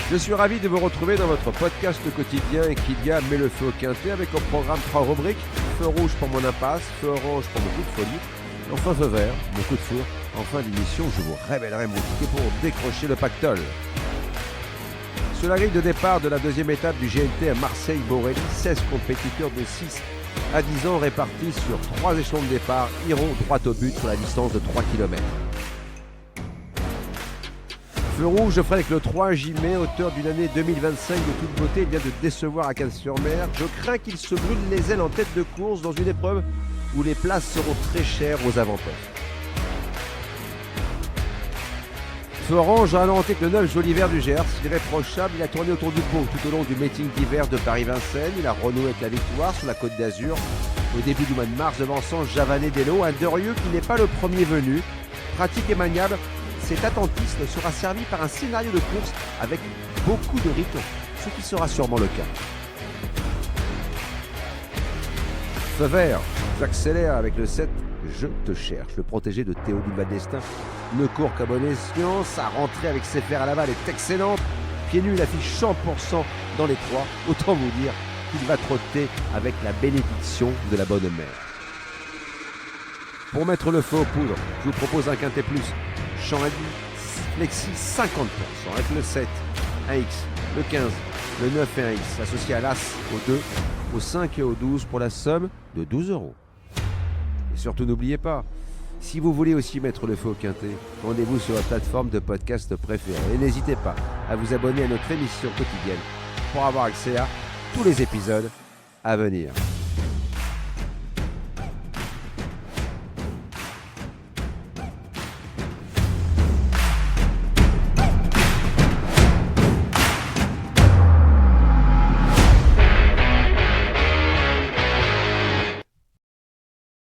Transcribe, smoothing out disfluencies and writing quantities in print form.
Je suis ravi de vous retrouver dans votre podcast quotidien Kylian met le feu au quintet avec au programme 3 rubriques. Feu rouge pour mon impasse, feu orange pour mon coup de folie, et enfin feu vert, mon coup de four. En fin d'émission, je vous révélerai mon ticket pour décrocher le pactole. Sur la grille de départ de la deuxième étape du GNT à Marseille-Borelli, 16 compétiteurs de 6 à 10 ans répartis sur 3 échelons de départ iront droit au but sur la distance de 3 km. Feu rouge, je ferai avec le 3 Jimet, auteur d'une année 2025 de toute beauté. Il vient de décevoir à Cannes-sur-Mer. Je crains qu'il se brûle les ailes en tête de course dans une épreuve où les places seront très chères aux avant-postes. Feu orange, ralenti avec le 9 Joli Vert du Gers. Irréprochable, il a tourné autour du pot tout au long du meeting d'hiver de Paris-Vincennes. Il a renoué avec la victoire sur la Côte d'Azur au début du mois de mars, devançant Javanet Dello, un Derieux qui n'est pas le premier venu. Pratique et maniable, cet attentisme sera servi par un scénario de course avec beaucoup de rythme, ce qui sera sûrement le cas. Feu vert, j'accélère avec le 7 Je te cherche. Le protégé de Théodule Vadestin ne court qu'à bon escient. Sa rentrée avec ses fers à la balle est excellente. Pieds nus, il affiche 100% dans les 3. Autant vous dire qu'il va trotter avec la bénédiction de la bonne mère. Pour mettre le feu aux poudres, je vous propose un quintet plus. Champ à 10, Flexi 50%, avec le 7, 1X, le 15, le 9 et 1X, associé à l'As, au 2, au 5 et au 12 pour la somme de 12 €. Et surtout n'oubliez pas, si vous voulez aussi mettre le feu au quintet, rendez-vous sur la plateforme de podcast préférée. Et n'hésitez pas à vous abonner à notre émission quotidienne pour avoir accès à tous les épisodes à venir.